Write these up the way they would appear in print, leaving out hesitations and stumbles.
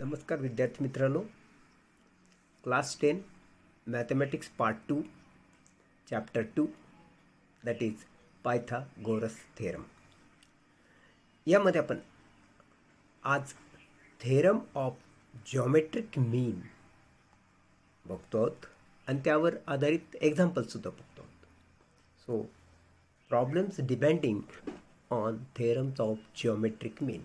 नमस्कार विद्यार्थी मित्रांनो, class 10 mathematics part 2 chapter 2 that is Pythagoras theorem. यामध्ये आपण आज थेरम ऑफ जॉमेट्रिक मीन बघतो आहोत आणि त्यावर आधारित एक्झाम्पलसुद्धा बघतो आहोत. So problems depending on theorems of geometric mean.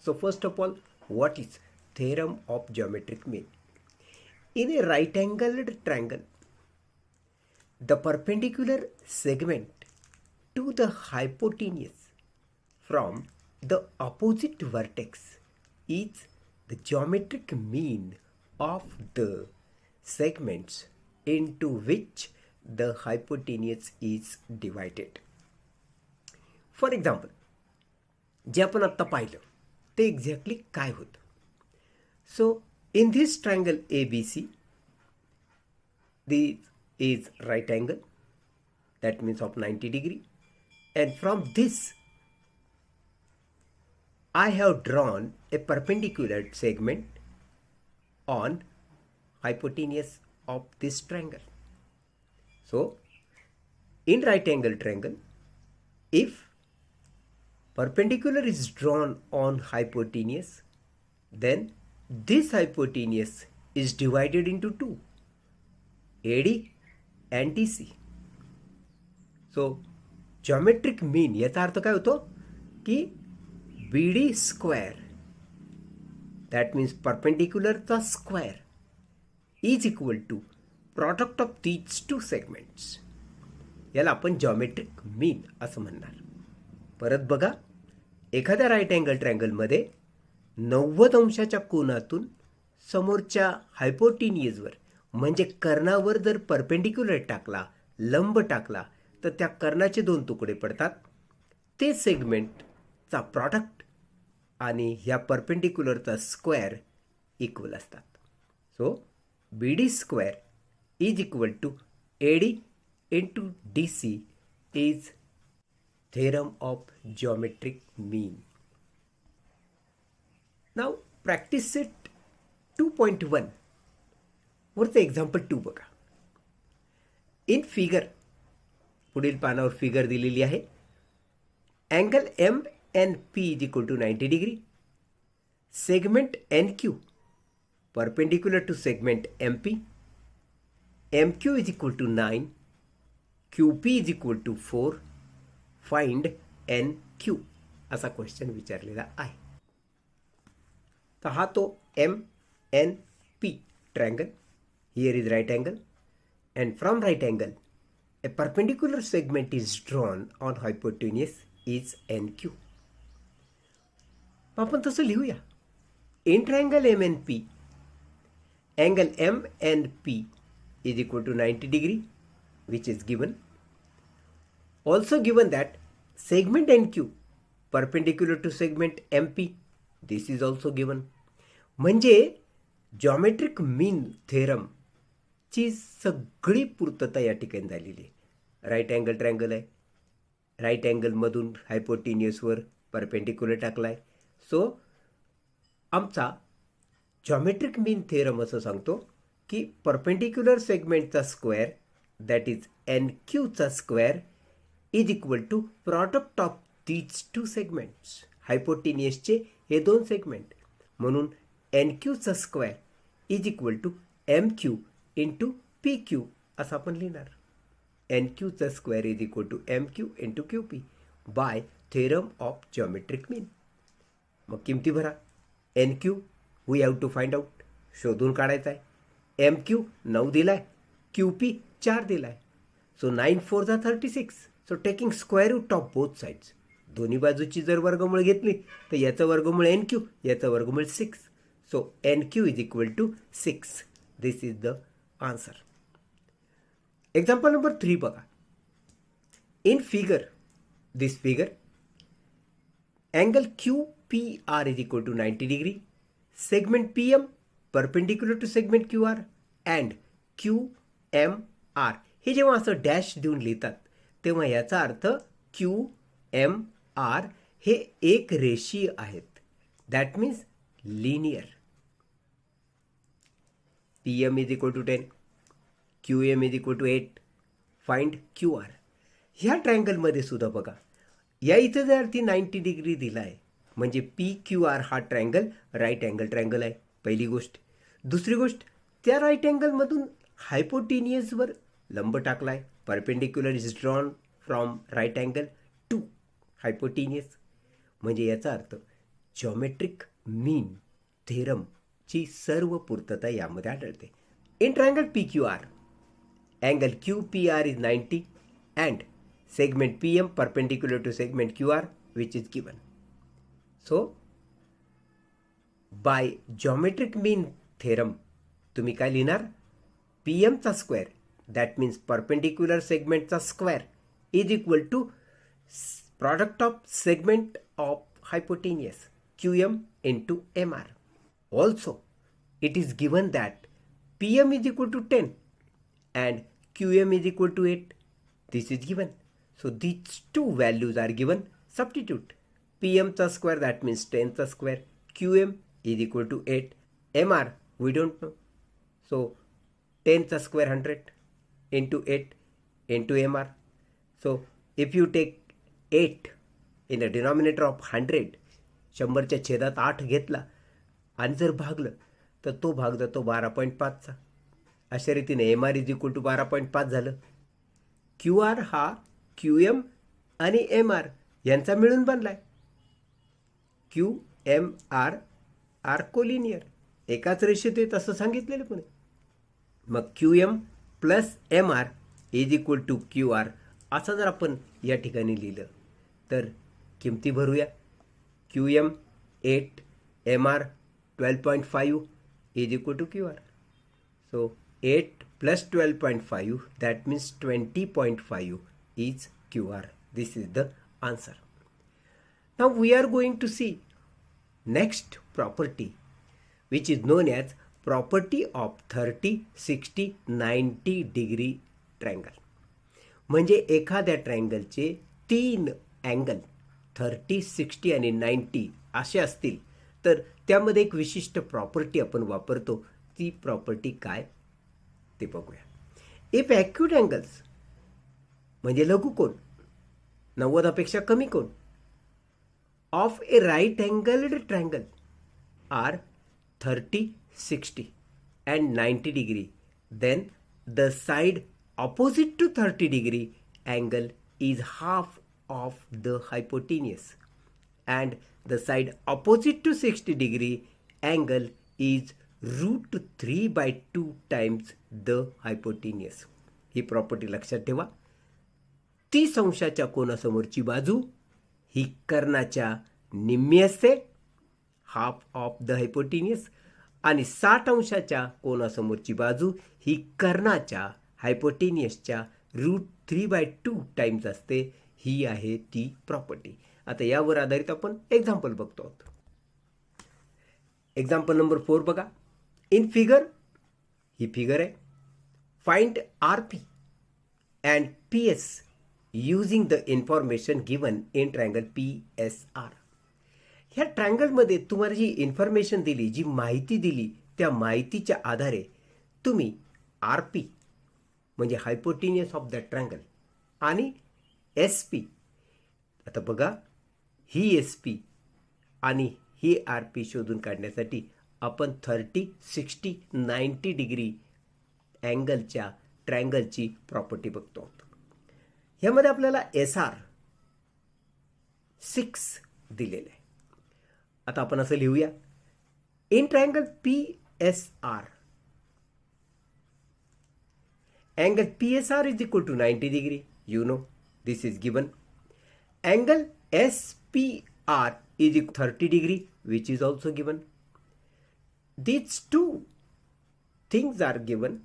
So first of all, what is theorem of geometric mean? In a right-angled triangle, the perpendicular segment to the hypotenuse from the opposite vertex is the geometric mean of the segments into which the hypotenuse is divided. For example, जे आपण आत्ता पाहिलं ते exactly काय होतं. So in this triangle A B C this is right angle that means of 90 degree and from this I have drawn a perpendicular segment on hypotenuse of this triangle. So in right angle triangle, if perpendicular is drawn on hypotenuse, then this hypotenuse is divided into two, AD and DC. So geometric mean याचा अर्थ काय होतो की BD square, that means perpendicular चा square, is equal to product of these two segments. याला आपण geometric mean असं म्हणणार. परत बघा, एखाद्या राईट अँगल ट्रायंगलमध्ये 90 अंशाच्या कोनातून समोरच्या हायपोटेन्यूजवर म्हणजे कर्णावर जर परपेंडिक्युलर टाकला, लंब टाकला, तर त्या कर्णाचे दोन तुकडे पडतात. ते सेगमेंटचा प्रॉडक्ट आणि ह्या परपेंडिक्युलरचा स्क्वेअर इक्वल असतात. So B D square is equal to A D into D C is theorem of geometric mean. Now practice set 2.1 वरचं एक्झाम्पल 2 बघा. इन फिगर पुढील पानावर फिगर दिलेली आहे. Angle M N P is equal to 90 degree. Segment N Q perpendicular to segment M P. M Q is equal to 9. Q P is equal to 4. Find N Q असा question विचारलेला आहे. तर हा तो M N P triangle. Here is right angle and from right angle a perpendicular segment is drawn on hypotenuse is N Q. आपण तसं लिहूया. In triangle M N P angle M N P is equal to 90 degree which is given. Also given that segment NQ perpendicular to segment MP, this is also given. म्हणजे geometric मीन theorem ची सगळी पूर्तता या ठिकाणी झालेली आहे. Right angle triangle आहे, right अँगलमधून हायपोटेन्यूसवर perpendicular टाकला आहे. सो आमचा जॉमेट्रिक मीन थेरम असं सांगतो की परपेंडिक्युलर सेगमेंटचा स्क्वेअर दॅट इज एन क्यूचा square is equal to product of these two segments. हायपोटेन्यूसचे हे दोन सेगमेंट म्हणून एन क्यूचा square is equal to M Q into P Q असं आपण लिहिणार. एन क्यूचा square is equal to M Q into Q P by theorem of geometric mean. मग किमती भरा. N Q we have to find out, शोधून काढायचा आहे. एम क्यू 9 दिलाय, क्यू पी 4 दिलाय. सो 9 4 जा 36. So taking square root of both sides, दोन्ही बाजूची जर वर्गमूळ घेतली तर याचं वर्गमूळ एन क्यू, याचं वर्गमूळ 6. So N Q is equal to 6. This is the answer. Example number 3 बघा. In figure this figure angle Q P R is equal to 90 degree. Segment P M perpendicular to segment Q R and Q M R. हे जेव्हा असं dash देऊन लिहितात तेव्हा याचा अर्थ Q M R हे एक रेषीय आहेत. That means linear. PM is equal to 10, QM is equal to 8. Find QR. ह्या ट्रायंगलमध्ये सुद्धा बघा, या इथं जर ती 90 डिग्री दिला आहे म्हणजे PQR हा ट्रायंगल राईट अँगल ट्रायंगल आहे, पहिली गोष्ट. दुसरी गोष्ट, त्या राईट अँगलमधून हायपोटेनियसवर लंब टाकला आहे. Perpendicular is drawn from right angle to hypotenuse. म्हणजे याचा अर्थ जॉमेट्रिक मीन थेरमची सर्व पूर्तता यामध्ये आढळते. In triangle PQR, angle QPR is 90 and segment PM perpendicular to segment QR which is given. So by geometric mean theorem तुम्ही काय लिहिणार, PM चा square that means perpendicular segment चा square is equal to product of segment of hypotenuse QM into MR. Also it is given that PM is equal to 10 and QM is equal to 8. This is given. So these two values are given. Substitute. PM चा square, that means 10 चा square. QM is equal to 8. MR we don't know. So 10 चा square 100 into 8 into MR. So if you take 8 in the denominator of 100, 100च्या छेदात 8 घेतला आणि जर भागलं तर तो भाग जातो 12.5 चा. अशा रीतीने MR इज इक्वल टू 12.5 झालं. QR हा QM आणि MR यांचा मिळून बनलाय. QMR आर कोलिनियर, एकाच रेषेत येत असं सांगितलेलं पण. मग QM plus MR is equal to QR असं जर आपण या ठिकाणी लिहिलं तर किमती भरूया. QM 8, MR 12.5 is equal to QR. So 8 plus 12.5, that means 20.5 is QR. This is the answer. Now we are going to see next property which is known as property of 30, 60, 90 degree triangle. म्हणजे एखाद्या ट्रायंगलचे 3 angle 30, 60 आणि 90 असे असतील तर त्यामध्ये एक विशिष्ट property आपण वापरतो. ती प्रॉपर्टी काय ते बघूया. इफ ॲक्यूट अँगल्स म्हणजे लघुकोन 90पेक्षा कमी कोन of a right angled triangle are 30, 60 and 90 degree, then the side opposite to 30 degree angle is half of the hypotenuse and the side opposite to 60 degree angle is root 3/2 times the hypotenuse. He property लक्षात ठेवा. 30 अंशाच्या कोनासमोरची बाजू ही कर्णाच्या निम्मी असते, half of the hypotenuse, आणि 60 अंशाच्या कोनासमोरची बाजू ही कर्णाच्या हायपोटेनियसच्या रूट 3/2 टाइम्स असते. ही आहे ती प्रॉपर्टी. आता यावर आधारित आपण एक्झाम्पल बघतो आहोत. एक्झाम्पल नंबर 4 बघा. इन फिगर, ही फिगर आहे. Find RP and PS using the information given in triangle PSR. ह्या ट्रायंगलमध्ये तुम्हाला जी इन्फॉर्मेशन दिली, जी माहिती दिली, त्या माहितीच्या आधारे तुम्ही RP म्हणजे हायपोटेनियस ऑफ द ट्रायंगल आणि SP, आता बघा ही SP आणि ही RP शोधून काढण्यासाठी आपण 30, 60, 90 डिग्री अँगलच्या ट्रायंगलची प्रॉपर्टी बघतो आहोत. ह्यामध्ये आपल्याला SR 6 दिलेलं आहे. आता आपण असं लिहूया. In triangle PSR, angle PSR is equal to 90 degree. You know, this is given. Angle SPR is equal to 30 degree, which is also given. These two things are given.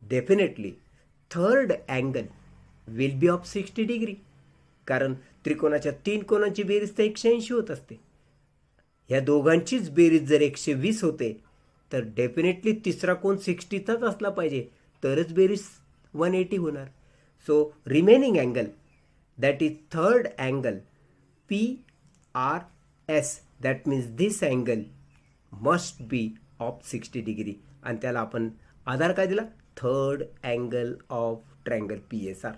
Definitely, third angle will be of 60 degree. कारण त्रिकोणाच्या 3 कोनांची बेरीज तर 180 होत असते. ह्या दोघांचीच बेरीज जर 120 होते तर डेफिनेटली तिसरा कोन 60चाच असला पाहिजे, तरच बेरीज 180 होणार. So remaining angle that is third angle PRS, that means this angle must be of 60 degree आणि त्याला आपण आधार काय दिला, third angle of triangle PSR.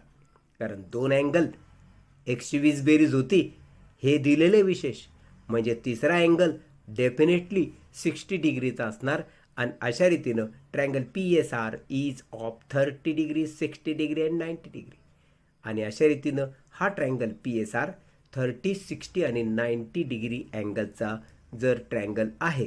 कारण दोन अँगल 120 बेरीज होती हे दिलेले विशेष, म्हणजे तिसरा अँगल डेफिनेटली 60 डिग्रीचा असणार. आणि अशा रीतीनं triangle PSR is of 30 degree, 60 degree and 90 degree. आणि अशा रीतीनं हा ट्रायंगल PSR 30, 60 आणि 90 डिग्री अँगलचा जर ट्रायंगल आहे,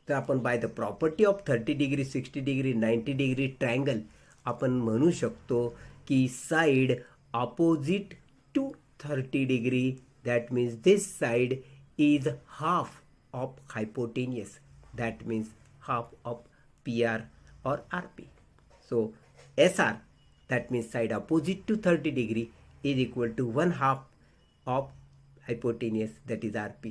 तर आपण by the property of 30 degree, 60 degree, 90 degree triangle आपण म्हणू शकतो की side opposite to 30 degree, that means this side is half of hypotenuse, that means half of PR or RP. So SR, that means side opposite to 30 degree, is equal to 1/2 of hypotenuse, that is RP.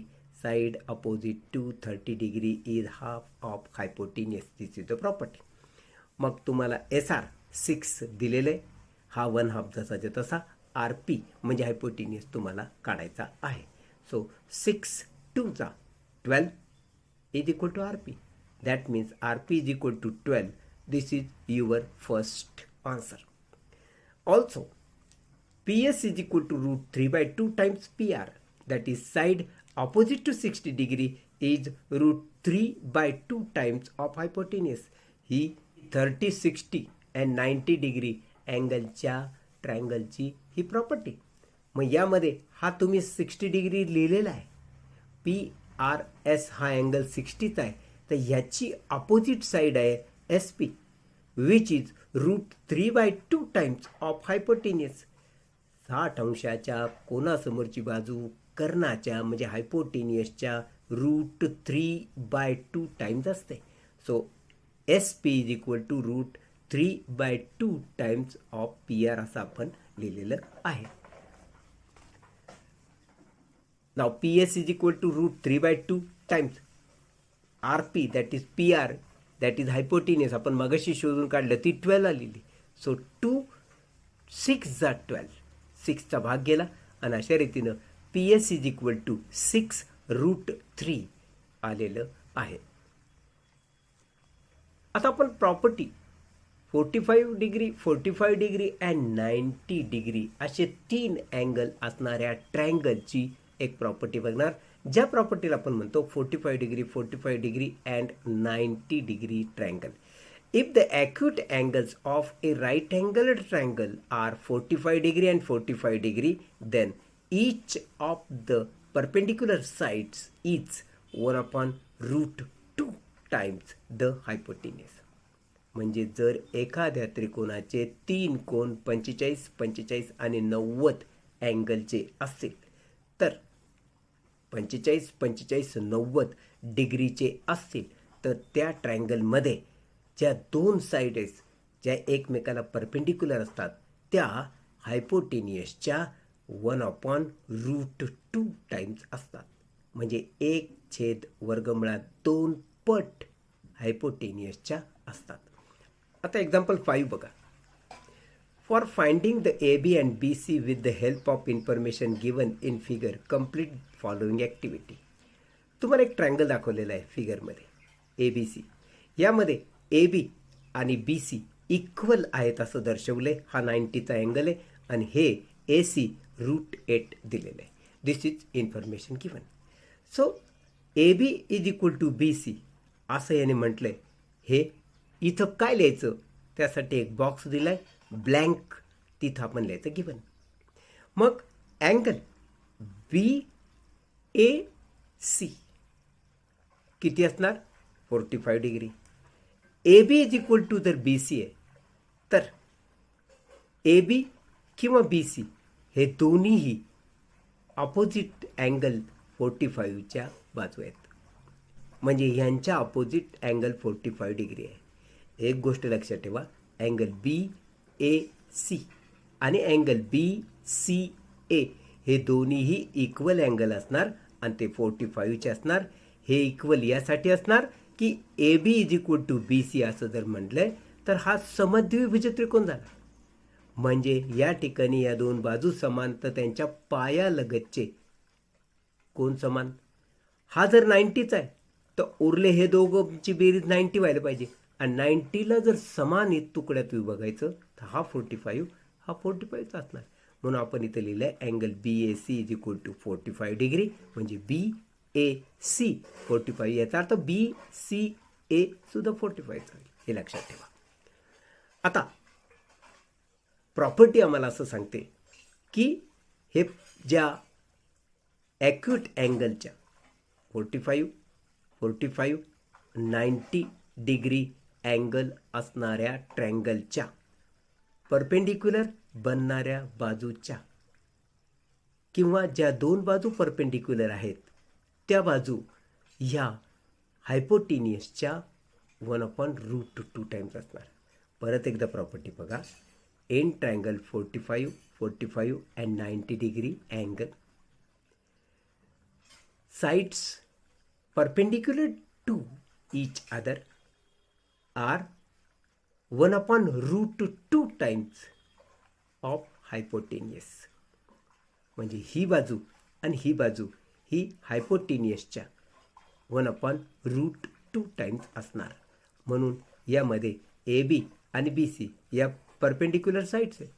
Side opposite to 30 degree is half of hypotenuse. This is the property. मग तुम्हाला SR 6 दिलेले, हा 1/2 जसाच्या तसा, RP म्हणजे hypotenuse तुम्हाला काढायचा आहे. So 6 2 12 is equal to RP. That means RP is equal to 12. This is your first answer. Also PS is equal to √3/2 times PR, that is side opposite to 60 degree is √3/2 times of hypotenuse. ही 30, 60 and 90 degree अँगलच्या ट्रायंगलची ही property. मग यामध्ये हा तुम्ही 60 degree लिहिलेला आहे, PRS हा अँगल 60चा आहे, तर ह्याची अपोजिट साईड आहे SP, which is √3/2 times of hypotenuse. 60 अंशाच्या कोणासमोरची बाजू कर्णाच्या म्हणजे हायपोटेनियसच्या √3/2 टाइम्स असते. So SP is equal to √3/2 times of PR असं आपण लिहिलेलं आहे. नाव PS is equal to √3/2 times RP, that is PR, that is hypotenuse. आपण मगाशी शोधून काढलं, ती 12 लिहिली. सो 2 6 जा 12, 6चा भाग गेला आणि अशा रीतीनं PS इज इक्वल टू 6√3 आलेलं आहे. आता आपण property 45 degree, 45 degree and 90 degree असे 3 अँगल असणाऱ्या ट्रायंगलची एक प्रॉपर्टी बघणार, ज्या प्रॉपर्टीला आपण म्हणतो 45 degree, 45 degree and 90 degree triangle. If the acute angles of a right angled triangle are 45 degree and 45 degree, then each of the perpendicular sides is 1/√2 times the hypotenuse. म्हणजे जर एखाद्या त्रिकोणाचे 3 कोन 45, 45 आणि 90 अँगलचे असतील, तर 45, 45, 90 डिग्रीचे असतील, तर त्या ट्रायंगलमध्ये ज्या 2 साइडेस ज्या एकमेकाला परपेंडिक्युलर असतात, त्या हायपोटेनियसच्या 1/√2 टाइम्स असतात. म्हणजे 1/2 पट हायपोटेनियसच्या असतात. आता एक्झाम्पल 5 बघा. For finding the AB and BC with the help of information given in figure, complete following activity. तुम्हाला एक ट्रायंगल दाखवलेला आहे फिगरमध्ये ABC. यामध्ये AB आणि BC इक्वल आहेत असं दर्शवलं आहे. हा 90चा अँगल आहे आणि हे AC √8 दिलेलं आहे. This is information given. So AB is equal to BC असं याने म्हटलं आहे. हे इथं काय लिहायचं, त्यासाठी एक बॉक्स दिला आहे ब्लँक, तिथं आपण लिहायचं गिवन. मग अँगल BAC किती असणार, 45 degree. AB is equal to जर BC आहे, तर AB किंवा BC हे दोन्हीही अपोजिट अँगल 45च्या बाजू आहेत. म्हणजे ह्यांच्या अपोजिट अँगल 45 डिग्री आहे. एक गोष्ट लक्षात ठेवा, अँगल BAC आणि अँगल BCA हे दोन्हीही इक्वल अँगल असणार आणि ते 45चे असणार. हे इक्वल यासाठी असणार की AB is equal to BC असं जर म्हटलंय तर हा समद्विभुज त्रिकोण झाला. म्हणजे या ठिकाणी या 2 बाजू समान, तर त्यांच्या पायालगतचे कोण समान. हा जर 90चा आहे तर उरले हे दोघंची बेरीज 90 व्हायला पाहिजे. आणि 90ला जर समान तुकड्यात विभागायचं तर हा 45 हा 45चा असणार. म्हणून आपण इथं लिहिलं आहे angle BAC is equal to 45 degree, म्हणजे BAC 45, याचा अर्थ BCA सुद्धा 45 आहे, हे लक्षात ठेवा. आता प्रॉपर्टी आम्हाला असं सांगते की हे ज्या ॲक्यूट अँगलच्या 45, 45, 90 डिग्री अँगल असणाऱ्या ट्रँगलच्या परपेंडिक्युलर बनणाऱ्या बाजूच्या किंवा ज्या दोन बाजू परपेंडिक्युलर आहेत त्या बाजू ह्या हायपोटेनियसच्या 1/√2 टाइम्स असणार. परत एकदा प्रॉपर्टी बघा. In triangle 45, 45 and 90 degree angle, sides perpendicular to each other are 1/√2 times of hypotenuse. म्हणजे ही बाजू आणि ही बाजू ही हायपोटेनियसच्या 1/√2 टाइम्स असणार. म्हणून यामध्ये AB आणि BC या परपेंडिक्युलर साईड्स आहेत,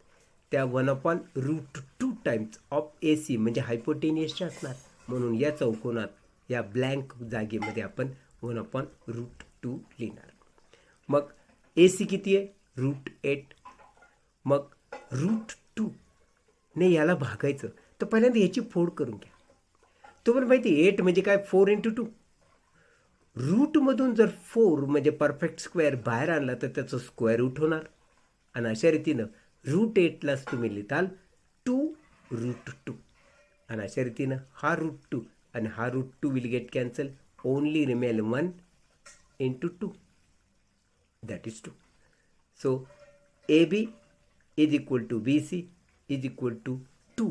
त्या 1/√2 टाइम्स ऑफ AC म्हणजे हायपोटेनियसच्या असणार. म्हणून या चौकोनात या ब्लँक जागेमध्ये आपण 1/√2 लिहिणार. मग AC किती आहे? √8. मग √2 ने याला भागायचं तर पहिल्यांदा याची फोड करून घ्या. तुम्हाला माहिती 8 म्हणजे काय? 4 × 2. रूटमधून जर 4 म्हणजे परफेक्ट स्क्वेअर बाहेर आणला तर त्याचं स्क्वेअर रूट होणार. आणि अशा रीतीनं √8लाच तुम्ही लिहिताल 2√2. आणि अशा रीतीनं हा √2 आणि हा √2 will get cancel. Only remain 1 × 2, that is 2. So AB is equal to BC is equal to 2